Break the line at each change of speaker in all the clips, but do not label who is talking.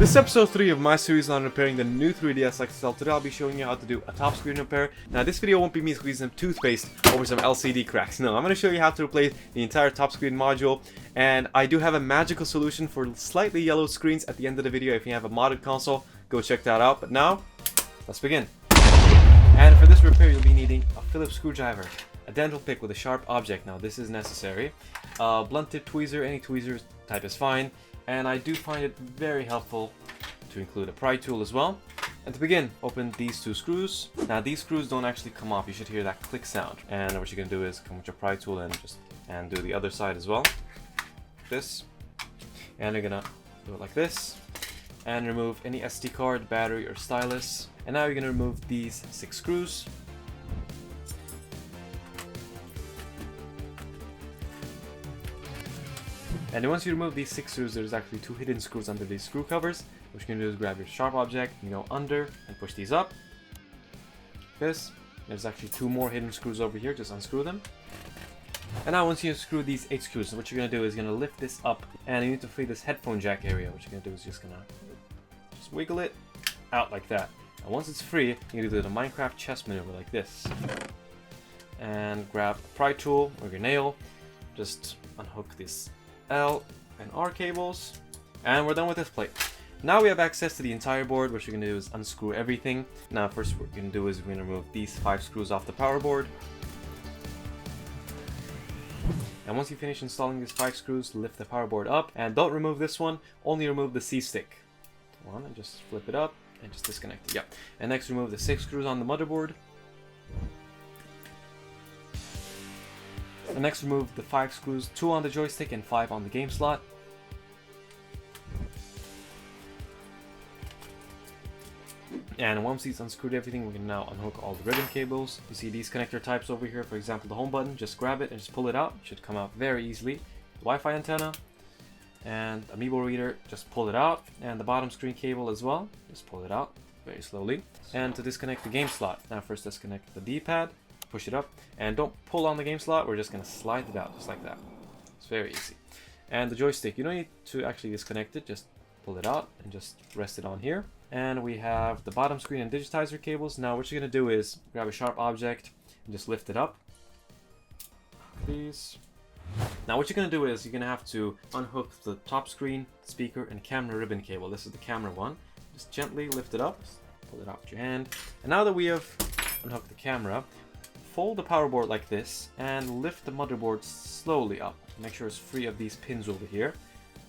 This is episode 3 of my series on repairing the new 3DS XL. Today I'll be showing you how to do a top screen repair. Now this video won't be me squeezing some toothpaste over some LCD cracks. No, I'm going to show you how to replace the entire top screen module. And I do have a magical solution for slightly yellow screens at the end of the video. If you have a modded console, go check that out. But now, let's begin. And for this repair you'll be needing a Phillips screwdriver, a dental pick with a sharp object. Now this is necessary. A blunt tip tweezer, any tweezer type is fine. And I do find it very helpful to include a pry tool as well. And to begin, open these two screws. Now these screws don't actually come off, you should hear that click sound. And what you're gonna do is come with your pry tool and do the other side as well. This. And you're gonna do it like this. And remove any SD card, battery, or stylus. And now you're gonna remove these 6 screws. And once you remove these 6 screws, there's actually 2 hidden screws under these screw covers. What you're going to do is grab your sharp object, you go under and push these up. This. There's actually 2 more hidden screws over here, just unscrew them. And now once you screw these 8 screws, what you're going to do is you're going to lift this up. And you need to free this headphone jack area. What you're going to do is just wiggle it out like that. And once it's free, you're going to do the Minecraft chess maneuver like this. And grab a pry tool or your nail. Just unhook this L and R cables, and we're done with this plate. Now we have access to the entire board. What you're going to do is unscrew everything. Now first what we're going to do is we're going to remove these 5 screws off the power board. And once you finish installing these 5 screws, lift the power board up, and don't remove this one, only remove the C-stick. One, and just flip it up and just disconnect it. Yep. And next remove the 6 screws on the motherboard. And next remove the 5 screws, 2 on the joystick and 5 on the game slot. And once he's unscrewed everything, we can now unhook all the ribbon cables. You see these connector types over here, for example the home button, just grab it and just pull it out. It should come out very easily. The Wi-Fi antenna and amiibo reader, just pull it out. And the bottom screen cable as well, just pull it out very slowly. And to disconnect the game slot, now first disconnect the D-pad. Push it up, and don't pull on the game slot, we're just going to slide it out, just like that. It's very easy. And the joystick, you don't need to actually disconnect it, just pull it out and just rest it on here. And we have the bottom screen and digitizer cables. Now what you're going to do is grab a sharp object and just lift it up. These. Now what you're going to do is you're going to have to unhook the top screen, speaker, and camera ribbon cable. This is the camera one. Just gently lift it up, pull it out with your hand. And now that we have unhooked the camera, fold the power board like this and lift the motherboard slowly up. Make sure it's free of these pins over here.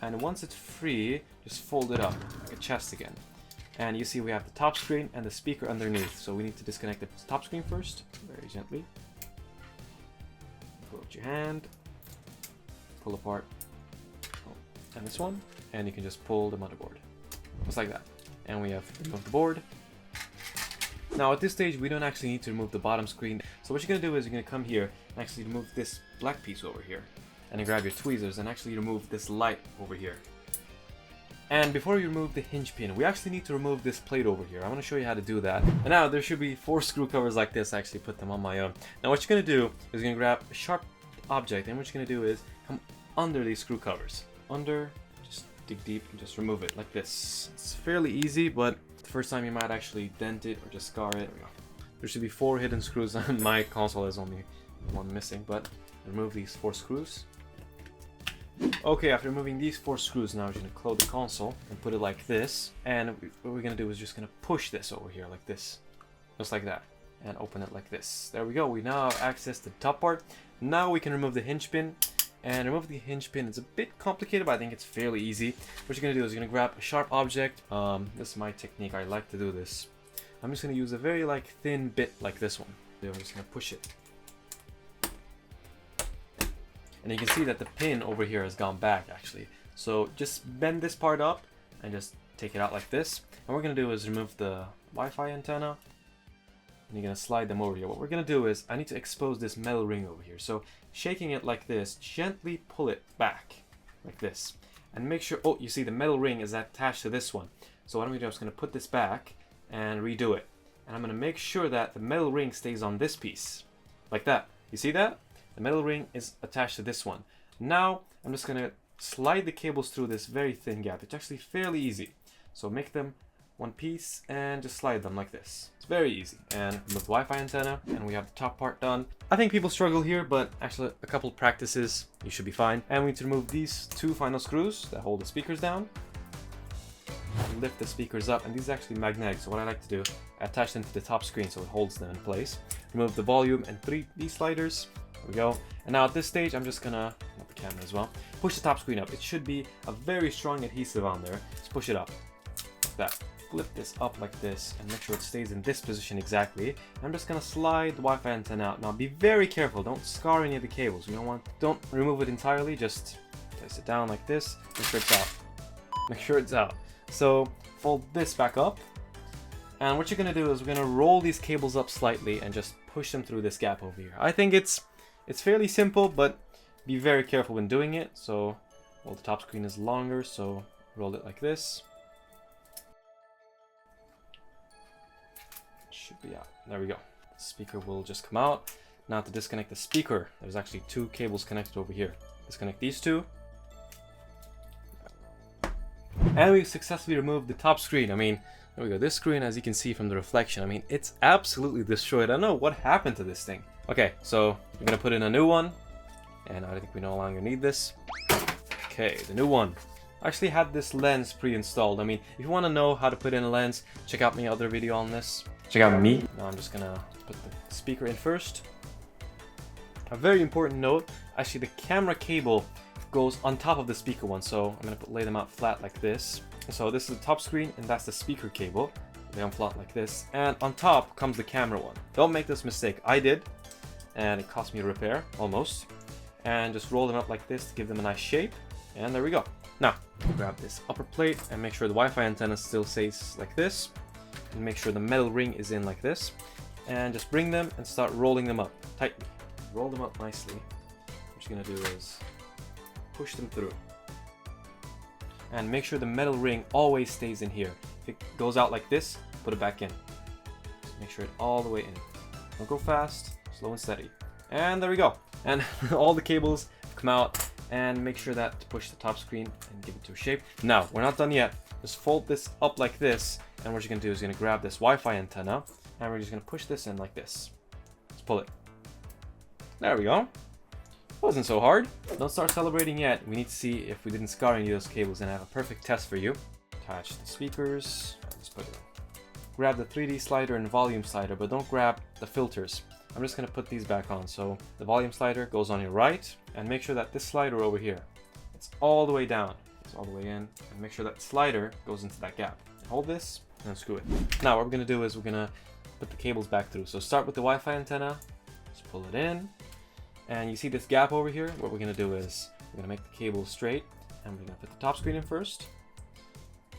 And once it's free, just fold it up like a chest again. And you see we have the top screen and the speaker underneath. So we need to disconnect the top screen first, very gently. Pull out your hand, pull apart, and this one, and you can just pull the motherboard, just like that. And we have removed the board. Now at this stage we don't actually need to remove the bottom screen. So what you're going to do is you're going to come here and actually remove this black piece over here. And then grab your tweezers and actually remove this light over here. And before you remove the hinge pin, we actually need to remove this plate over here. I'm going to show you how to do that. And now there should be 4 screw covers like this. I actually put them on my own. Now what you're going to do is you're going to grab a sharp object, and what you're going to do is come under these screw covers. Under, just dig deep and just remove it like this. It's fairly easy, but the first time you might actually dent it or just scar it. There should be 4 hidden screws on my console. There's only 1 missing, but remove these 4 screws. Okay, after removing these 4 screws, now we're going to close the console and put it like this. And what we're going to do is just going to push this over here like this, just like that, and open it like this. There we go. We now have access to the top part. Now we can remove the hinge pin. And remove the hinge pin. It's a bit complicated, but I think it's fairly easy. What you're going to do is you're going to grab a sharp object. This is my technique. I like to do this. I'm just going to use a very thin bit like this one. I'm just going to push it. And you can see that the pin over here has gone back actually. So just bend this part up and just take it out like this. And what we're going to do is remove the Wi-Fi antenna. And you're going to slide them over here. What we're going to do is I need to expose this metal ring over here. So shaking it like this, gently pull it back like this. And make sure, oh, you see the metal ring is attached to this one. So what I'm going to do is I'm just going to put this back and redo it. And I'm going to make sure that the metal ring stays on this piece. Like that. You see that? The metal ring is attached to this one. Now I'm just going to slide the cables through this very thin gap. It's actually fairly easy. So make them one piece and just slide them like this. It's very easy. And remove the Wi-Fi antenna, and we have the top part done. I think people struggle here, but actually a couple of practices, you should be fine. And we need to remove these two final screws that hold the speakers down. Lift the speakers up, and these are actually magnetic, so what I like to do, I attach them to the top screen so it holds them in place. Remove the volume and 3D sliders. There we go. And now at this stage, I'm just gonna, not the camera as well, push the top screen up. It should be a very strong adhesive on there. Just push it up, like that. Flip this up like this, and make sure it stays in this position exactly. And I'm just gonna slide the Wi-Fi antenna out. Now be very careful, don't scar any of the cables. Don't remove it entirely, just place it down like this. Make sure it's out. Make sure it's out. So fold this back up, and what you're gonna do is we're gonna roll these cables up slightly and just push them through this gap over here. I think it's fairly simple, but be very careful when doing it. So, well, the top screen is longer, so roll it like this. It should be out. There we go. The speaker will just come out. Now to disconnect the speaker, there's actually two cables connected over here. Disconnect these two. And we successfully removed the top screen. I mean, there we go. This screen, as you can see from the reflection, I mean, it's absolutely destroyed. I don't know what happened to this thing. Okay, so we're gonna put in a new one, and I think we no longer need this. Okay, the new one. I actually had this lens pre-installed. I mean, if you want to know how to put in a lens, check out my other video on this. Check out me. Now I'm just gonna put the speaker in first. A very important note, actually the camera cable goes on top of the speaker one, so I'm gonna lay them out flat like this. So this is the top screen, and that's the speaker cable. Lay them flat like this, and on top comes the camera one. Don't make this mistake. I did, and it cost me a repair almost. And just roll them up like this to give them a nice shape, and there we go. Now grab this upper plate and make sure the Wi-Fi antenna still stays like this, and make sure the metal ring is in like this, and just bring them and start rolling them up tightly. Roll them up nicely. What you're gonna do is push them through, and make sure the metal ring always stays in here. If it goes out like this, put it back in. Just make sure it all the way in. Don't go fast, slow and steady. And there we go. And all the cables come out, and make sure that to push the top screen and give it to a shape. Now, we're not done yet. Just fold this up like this, and what you're gonna do is you're gonna grab this Wi-Fi antenna, and we're just gonna push this in like this. Let's pull it. There we go. Wasn't so hard. Don't start celebrating yet. We need to see if we didn't scar any of those cables, and I have a perfect test for you. Attach the speakers. Just put it in. Grab the 3D slider and volume slider, but don't grab the filters. I'm just going to put these back on. So the volume slider goes on your right, and make sure that this slider over here, it's all the way down. It's all the way in, and make sure that slider goes into that gap. Hold this and screw it. Now what we're going to do is we're going to put the cables back through. So start with the Wi-Fi antenna. Just pull it in. And you see this gap over here? What we're gonna do is we're gonna make the cable straight, and we're gonna put the top screen in first,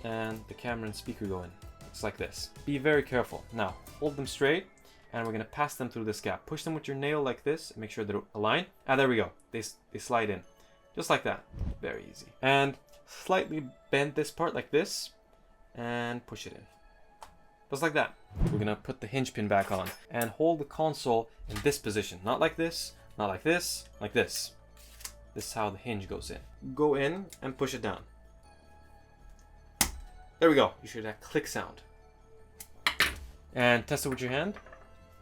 and the camera and speaker go in. It's like this. Be very careful. Now hold them straight, and we're gonna pass them through this gap. Push them with your nail like this, and make sure they're aligned. Ah, there we go. They slide in, just like that. Very easy. And slightly bend this part like this, and push it in, just like that. We're gonna put the hinge pin back on, and hold the console in this position, not like this. Not like this, like this. This is how the hinge goes in. Go in and push it down. There we go. You should hear that click sound. And test it with your hand.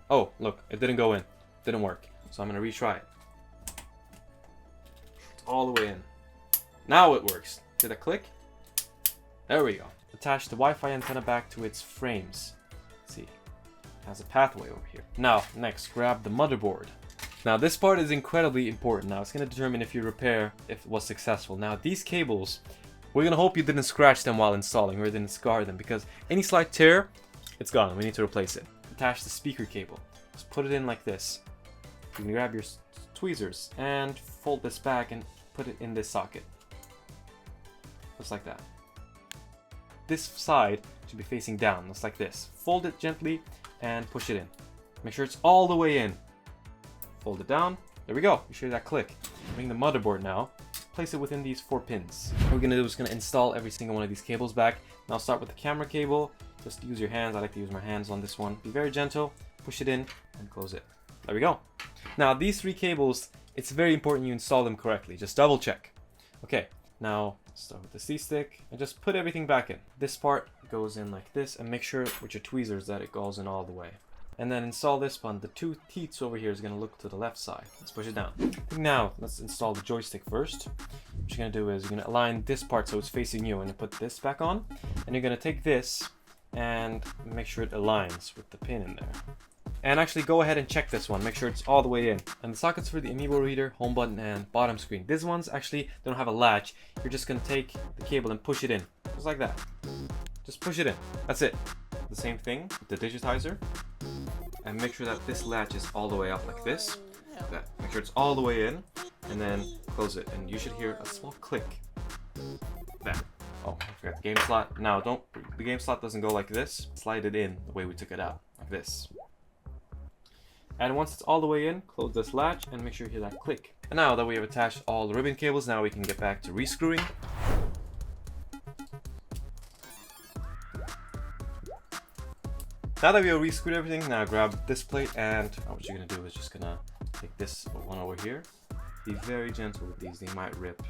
Oh, look, it didn't go in. Didn't work. So I'm gonna retry it. It's all the way in. Now it works. See that click? There we go. Attach the Wi-Fi antenna back to its frames. Let's see. It has a pathway over here. Now, next, grab the motherboard. Now this part is incredibly important. Now it's going to determine if your repair was successful. Now these cables, we're going to hope you didn't scratch them while installing, or didn't scar them, because any slight tear, it's gone. We need to replace it. Attach the speaker cable. Just put it in like this. You can grab your tweezers and fold this back and put it in this socket. Just like that. This side should be facing down, just like this. Fold it gently and push it in. Make sure it's all the way in. Fold it down. There we go. You should hear that click. Bring the motherboard now. Place it within these 4 pins. What we're going to do is going to install every single one of these cables back. Now start with the camera cable. Just use your hands. I like to use my hands on this one. Be very gentle. Push it in and close it. There we go. Now these 3 cables, it's very important you install them correctly. Just double check. Okay. Now Start with the C-stick and just put everything back in. This part goes in like this, and make sure with your tweezers that it goes in all the way. And then install this one. The two teeth over here is going to look to the left side. Let's push it down. Now let's install the joystick first. What you're going to do is you're going to align this part so it's facing you, and you put this back on, and you're going to take this and make sure it aligns with the pin in there. And actually go ahead and check this one, make sure it's all the way in. And the sockets for the Amiibo reader, home button, and bottom screen. These ones actually don't have a latch. You're just gonna take the cable and push it in, just like that. Just push it in, that's it. The same thing with the digitizer. And make sure that this latch is all the way up like this. Like that. Make sure it's all the way in, and then close it. And you should hear a small click. Bam. Oh, I forgot the game slot. Now the game slot doesn't go like this. Slide it in the way we took it out, like this. And once it's all the way in, close this latch and make sure you hear that click. And now that we have attached all the ribbon cables, now we can get back to re-screwing. Now that we have re-screwed everything, now grab this plate, and what you're gonna do is just gonna take this one over here. Be very gentle with these, they might rip.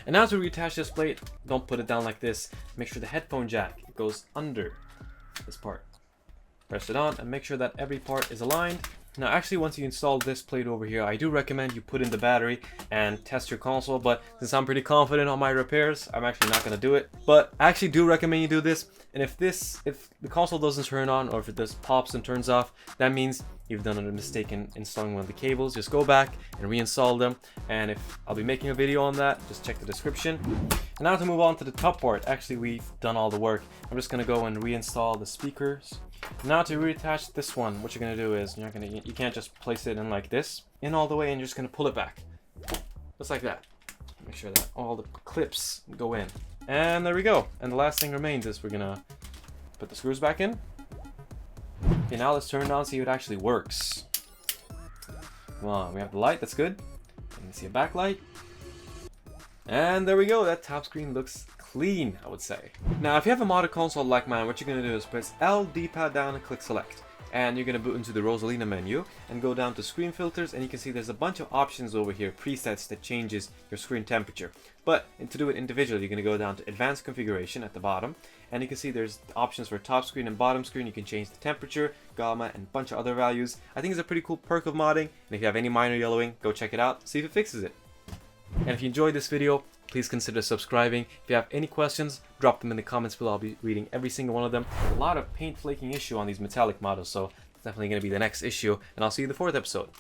And now to reattach this plate, don't put it down like this. Make sure the headphone jack goes under this part. Press it on and make sure that every part is aligned. Now actually, once you install this plate over here, I do recommend you put in the battery and test your console, but since I'm pretty confident on my repairs, I'm actually not going to do it. But I actually do recommend you do this, and if the console doesn't turn on, or if it just pops and turns off, that means you've done a mistake in installing one of the cables. Just go back and reinstall them, and if I'll be making a video on that, just check the description. And now to move on to the top part, actually we've done all the work. I'm just going to go and reinstall the speakers. Now to reattach this one, what you're going to do is you can't just place it in like this, in all the way, and you're just going to pull it back. Just like that. Make sure that all the clips go in. And there we go. And the last thing remains is we're going to put the screws back in. Okay, now let's turn it on, see if it actually works. Come on, we have the light, that's good. And you see a backlight. And there we go, that top screen looks clean, I would say. Now, if you have a modded console like mine, what you're going to do is press L, D-pad down, and click select. And you're going to boot into the Rosalina menu and go down to screen filters, and you can see there's a bunch of options over here, presets that changes your screen temperature. But to do it individually, you're going to go down to advanced configuration at the bottom, and you can see there's options for top screen and bottom screen. You can change the temperature, gamma, and a bunch of other values. I think it's a pretty cool perk of modding, and if you have any minor yellowing, go check it out, see if it fixes it. And if you enjoyed this video, please consider subscribing. If you have any questions, drop them in the comments below. I'll be reading every single one of them. A lot of paint flaking issue on these metallic models, so it's definitely going to be the next issue. And I'll see you in the 4th episode.